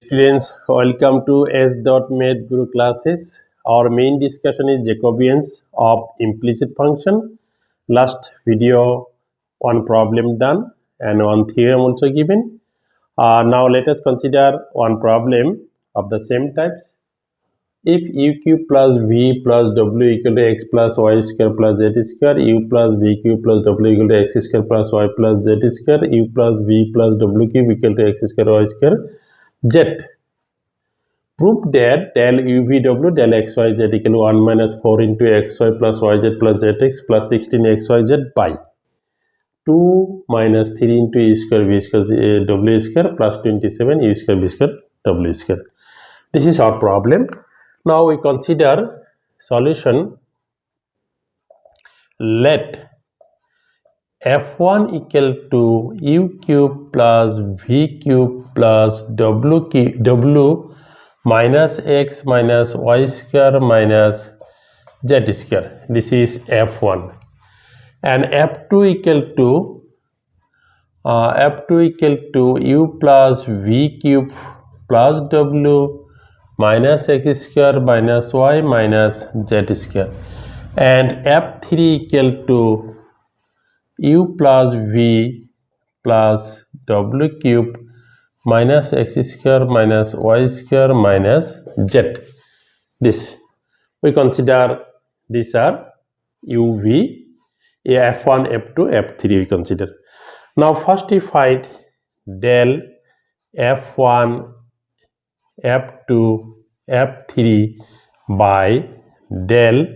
Students, welcome to s.mathguru classes. Our main discussion is Jacobians of implicit function. Last video, one problem done and one theorem also given. Now let us consider one problem of the same types. If u²+v+w equal to x+y²+z², u+v²+w equal to x²+y+z², u+v+w³ equal to x²y², z. Prove that del u+v², del xyz equal to 1 minus 4 into xy+y+z plus zx plus 16 xyz by 2 minus 3 into u²v²w² plus 27 u²v²w². This is our problem. Now we consider solution. Let f1 equal to u³+v³+w minus x minus y² minus z². This is f1, and f2 equal to u+v³+w minus x² minus y minus z², and f3 equal to u+v+w³ minus x² minus y² minus z. This we consider these are uv, f1, f2, f3 we consider. Now first we find del f1, f2, f3 by del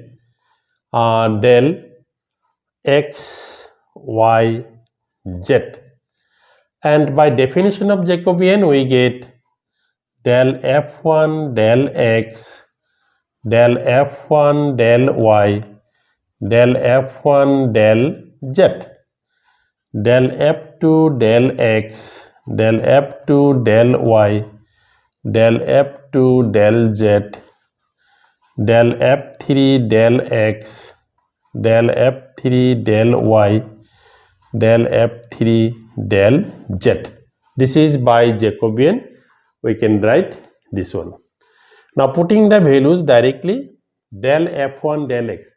x, y, z, and by definition of Jacobian we get del f1 del x, del f1 del y, del f1 del z, del f2 del x, del f2 del y, del f2 del z, del f3 del x, del f3 del y, del f3 del z. This is by Jacobian. We can write this one. Now putting the values directly, del f1 del x.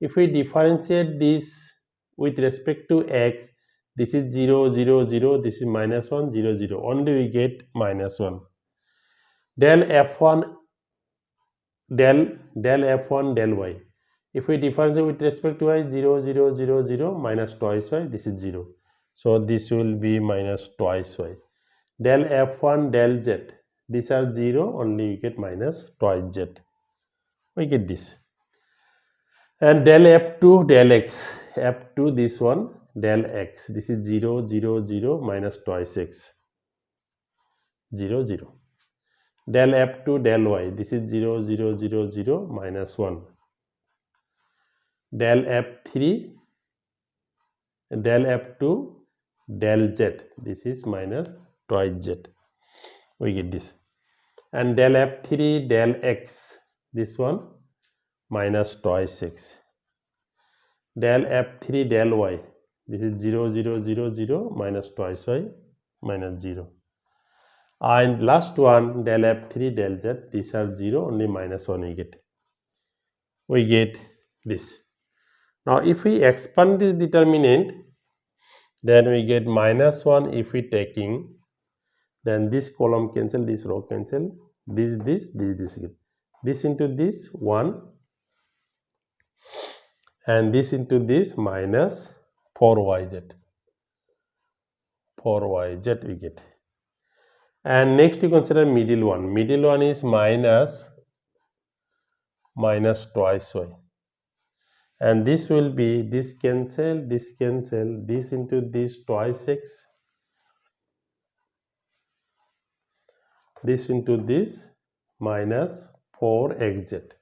If we differentiate this with respect to x, this is 0 0 0, this is minus 1 0 0, only we get minus 1. Del f1 del f1 del y. If we differentiate with respect to y, 0 0 0 0 minus twice y, this is 0. So this will be minus twice y. Del f1 del z, these are 0, only you get minus twice z. We get this. And del f2 del x, f2 this one del x, this is 0 0 0 minus twice x, 0 0. Del f2 del y, this is 0 0 0 0 minus 1. Del f3 del f2 del z, this is minus twice z. We get this. And del f3 del x, this one minus twice x. Del f3 del y, this is 0 0 0 0 minus twice y minus 0. And last one del f3 del z, these are 0, only minus 1 we get. We get this. Now if we expand this determinant, then we get minus 1 if we taking, then this column cancel, this row cancel, this into this 1, and this into this minus 4yz, 4yz we get. And next we consider middle one. Middle one is minus twice y, and this will be this cancel, this into this twice x, this into this minus 4xz,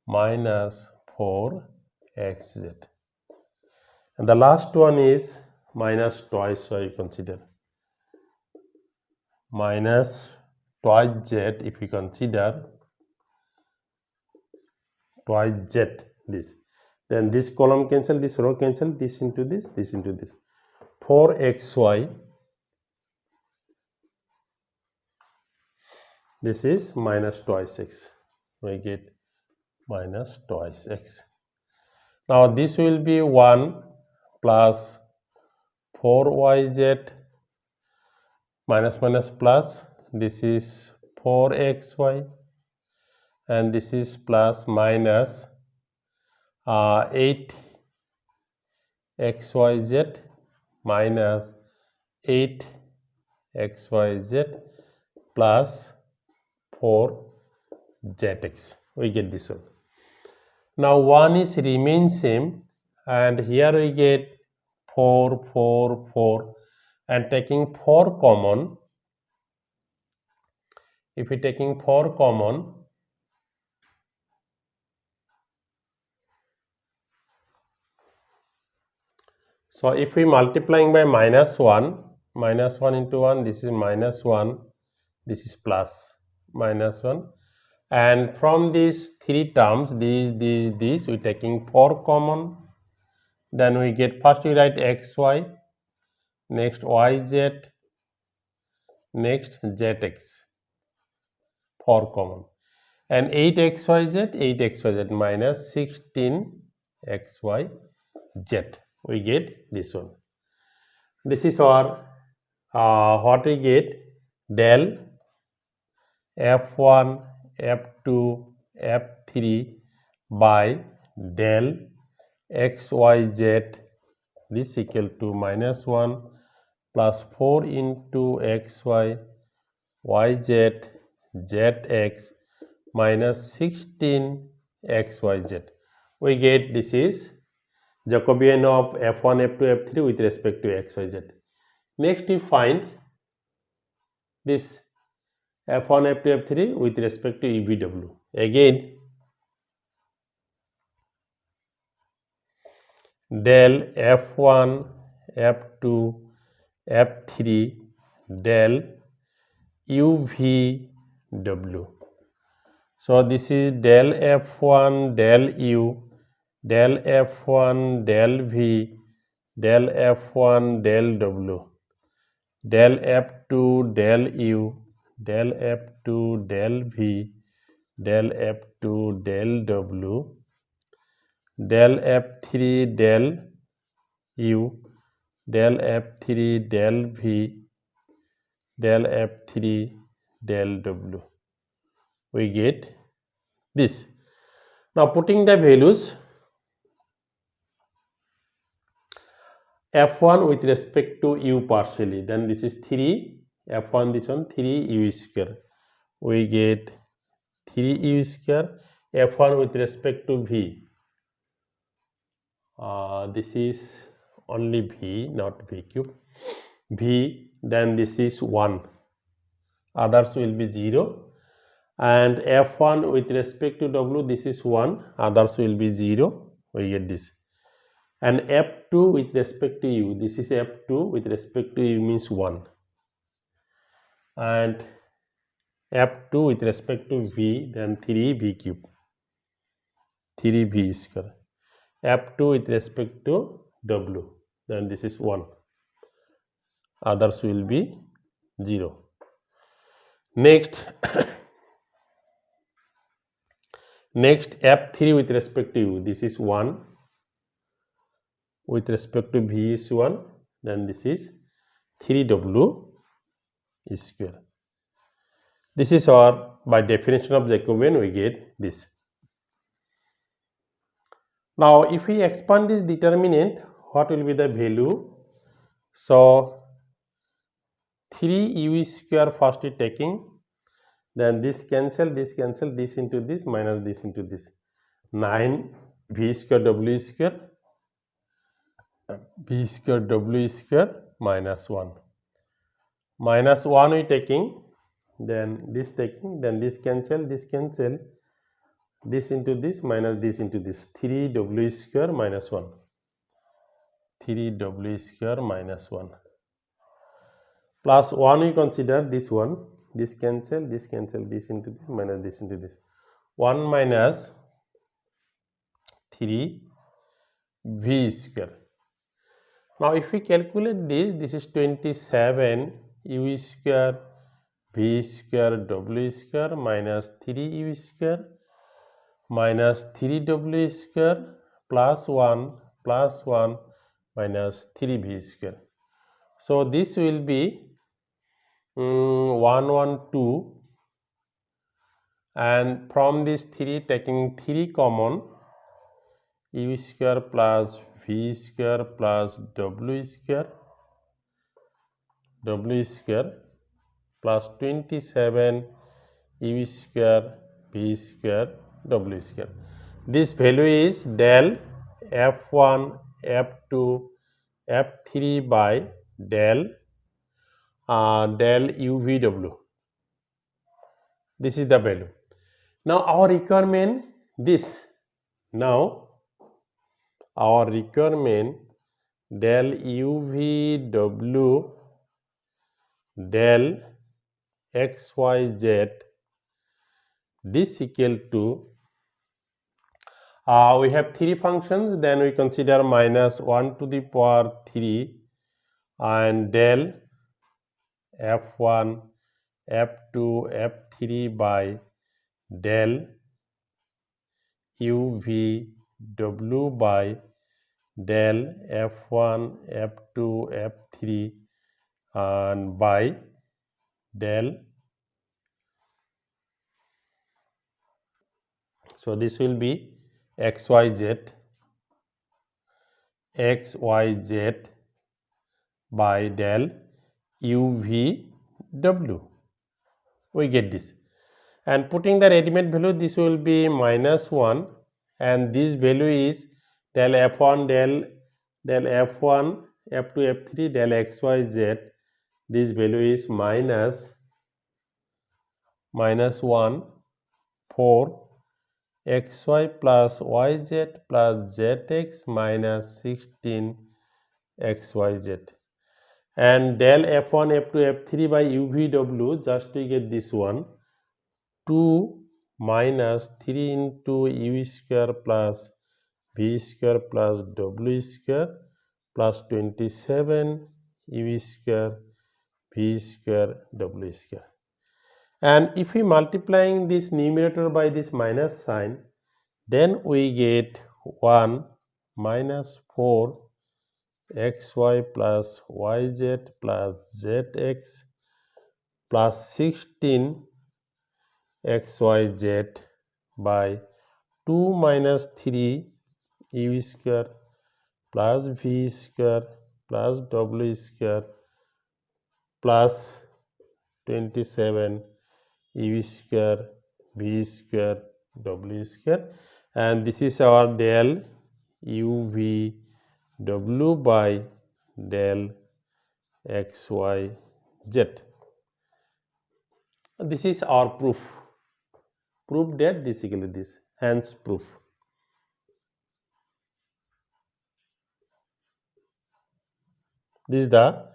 minus 4xz, and the last one is minus twice y. Consider minus twice z. If we consider twice z, this, then this column cancel, this row cancel, this into this 4xy This is minus twice x. We get minus twice x. Now this will be 1 plus 4yz minus minus plus. This is 4xy and this is plus minus 8 xyz minus 8 xyz plus 4 zx. We get this one. Now 1 is remain same and here we get 4 4 4 and taking 4 common. If we taking 4 common, so if we multiplying by minus 1 into 1, this is minus 1, this is plus minus 1, and from these three terms, these we taking 4 common, then we get, first we write xy, next yz, next zx, 4 common, and 8 xyz minus 16 xyz. We get this one. This is our what we get, del f1 f2 f3 by del xyz, this equal to minus 1 plus 4 into xy yz zx minus 16 xyz. We get, this is Jacobian of f1 f2 f3 with respect to xyz. Next we find this f1 f2 f3 with respect to u+v²w. Again del f1 f2 f3 del u+v²w. So this is del f1 del u del f1 del v del f1 del w del f2 del u del f2 del v del f2 del w del f3 del u del f3 del v del f3 del w. We get this. Now putting the values, f1 with respect to u partially, then this is 3 f1, this one 3 u square. We get 3 u square. F1 with respect to v, this is only v, not v cube, v, then this is 1, others will be 0, and f1 with respect to w, this is 1, others will be 0. We get this. And f2 with respect to u, this is f2 with respect to u means 1, and f2 with respect to v, then 3v cube, 3v square. f2 with respect to w, then this is 1, others will be 0. Next next f3 with respect to u, this is 1, with respect to v is 1, then this is 3w square. This is our, by definition of Jacobian, we get this. Now if we expand this determinant, what will be the value? So 3u square first we taking, then this cancel, this into this, minus this into this, 9 v square w square, v square w square minus 1. Minus 1 we taking, then this taking, then this cancel, this into this, minus this into this, 3w square minus 1, 3w square minus 1, plus 1 we consider this one, this cancel, this into this, minus this into this, 1 minus 3 v square. Now if we calculate this, this is 27 u square v²w² minus 3u² minus 3w² plus 1 minus 3v². So this will be 112, and from this 3 taking 3 common, u² plus v² plus w² plus 27 u² v² w². This value is del f1 f2 f3 by del u²v²w. This is the value. Now our requirement this. Now our requirement del u²v²w del xyz, this equal to we have 3 functions, then we consider minus 1 to the power 3 and del f1 f2 f3 by del u²v²w by del f1 f2 f3 and by del. So this will be xyz by del u²v²w. We get this, and putting the ready-made value, this will be minus 1, and this value is del f1 del f1 f2 f3 del xyz. This value is minus 1 4 xy plus yz plus zx minus 16 xyz, and del f1 f2 f3 by u²v²w, just to get this one, 2 minus 3 into u² plus v² plus w² plus 27 u² v² w². And if we multiplying this numerator by this minus sign, then we get 1 minus 4 xy plus yz plus zx plus 16 xyz by 2 minus 3 u² plus v² plus w² plus 27 u² v² w², and this is our del u²v²w by del xyz. This is our proof that this equal to this, hence proof. This is the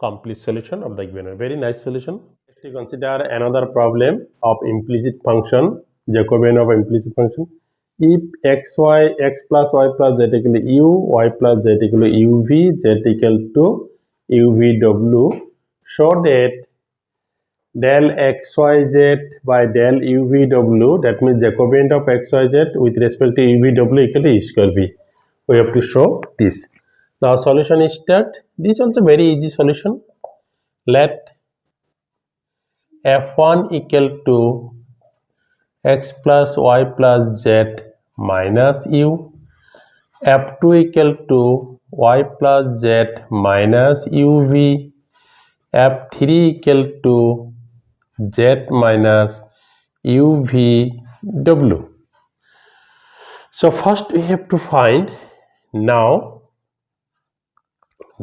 complete solution of the given. Very nice solution. Next, we consider another problem of implicit function, Jacobian of implicit function. If x plus y plus z equal to u, y plus z equal to uv, z equal to u²v²w, so that del xyz by del u²v²w, that means Jacobian of xyz with respect to u²v² equal to u²v. We have to show this. Now solution is start. This is also very easy solution. Let f1 equal to x plus y plus z minus u, f2 equal to y plus z minus uv, f3 equal to z minus u²v²w. So first we have to find now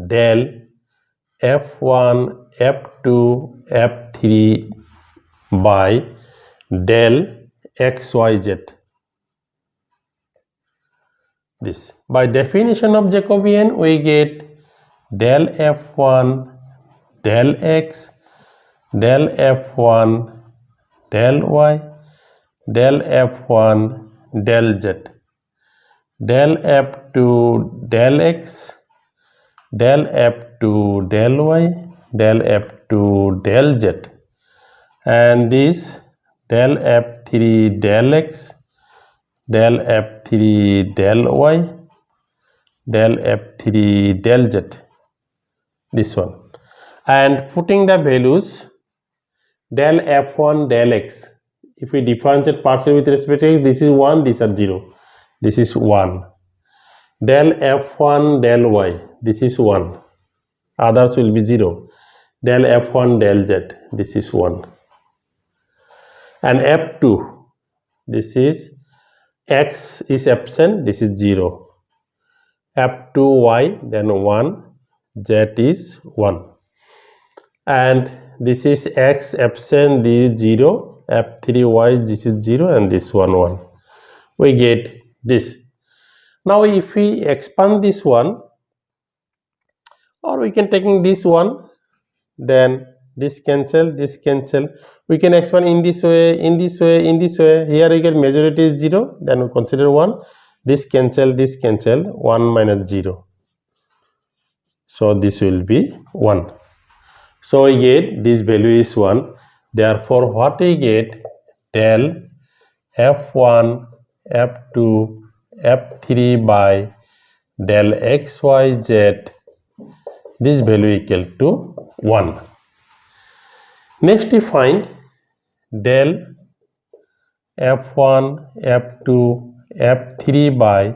del f1 f2 f3 by del xyz. This by definition of Jacobian, we get del f1 del x del f1 del y del f1 del z del f2 del x del f2 del y del f2 del z. and this del f3 del x, del f3 del y, del f3 del z, this one, and putting the values del f1 del x, if we differentiate partially with respect to x, this is 1, these are 0, this is 1, del f1 del y, this is 1, others will be 0, del f1 del z, this is 1, and f2, this is x is absent, this is 0, f2y then 1, z is 1, and this is x absent, this is 0, f3y this is 0, and this 1. We get this. Now if we expand this one, or we can taking this one, then this cancel, we can expand in this way, in this way, in this way. Here we get majority is 0, then we consider 1, this cancel, 1 minus 0, so this will be 1. So we get this value is 1. Therefore, what we get, del f1 f2 f3 by del xyz, this value equal to 1. Next we find del f1 f2 f3 by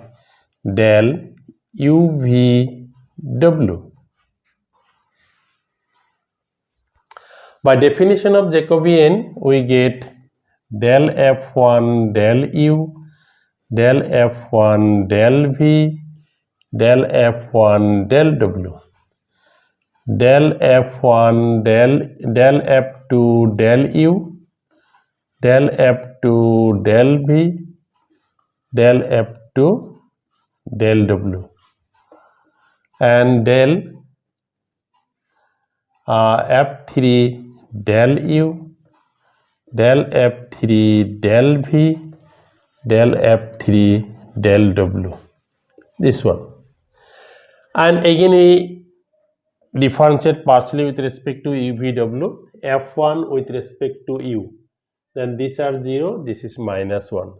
del u+v²+w. By definition of Jacobian, we get del f1 del u, del f1 del v, del f1 del w, del f1 del f2 del u, del f2 del v, del f2 del w, and del f3 del u, del f3 del v, del f3 del w, this one. And again we differentiate partially with respect to u+v²+w, f1 with respect to u, then these are 0, this is -1,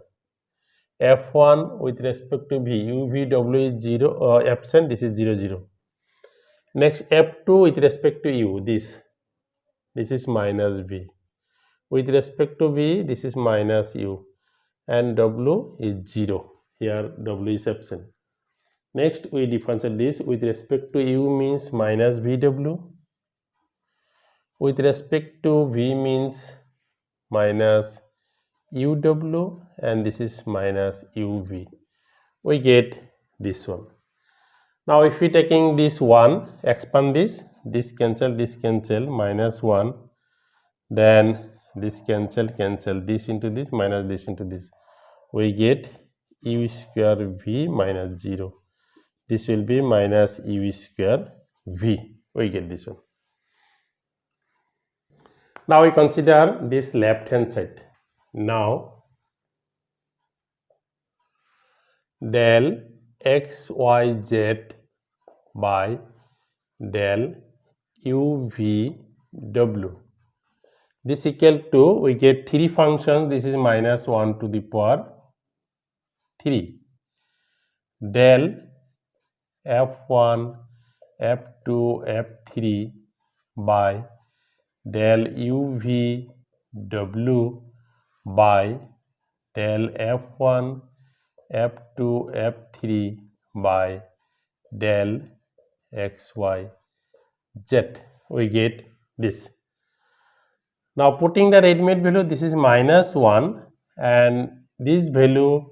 f1 with respect to v, u+v²+w is 0, absent, this is 0. Next f2 with respect to u, this is -v, with respect to v, this is -u, and w is 0, here w is absent. Next we differentiate this with respect to u means -v², with respect to v means -u², and this is -uv. We get this one. Now if we taking this 1, expand this cancel, -1, then this cancel, this into this, minus this into this, we get u²v minus 0. This will be minus u²v. We get this one. Now we consider this left hand side. Now del xyz by del u+v²+w, this equal to, we get 3 functions, this is -1 to the power 3, del f1 f2 f3 by del u+v²+ by del f1 f2 f3 by del xyz. We get this. Now putting the ready-made value, this is -1, and this value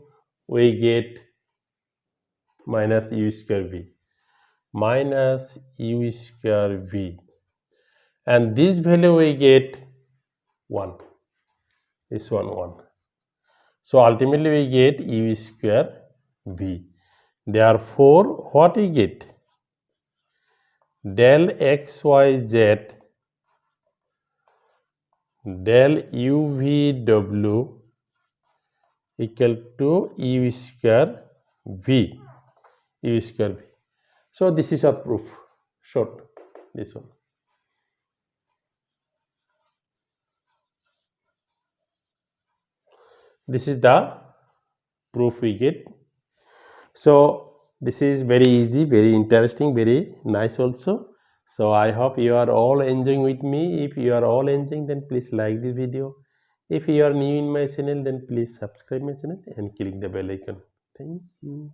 we get -u²v, and this value we get 1, this one. So ultimately we get u²v. Therefore what we get, del xyz del u+v² equal to u²v. So this is a proof, short, this one. This is the proof we get. So this is very easy, very interesting, very nice also. So I hope you are all enjoying with me. If you are all enjoying, then please like this video. If you are new in my channel, then please subscribe my channel and click the bell icon. Thank you.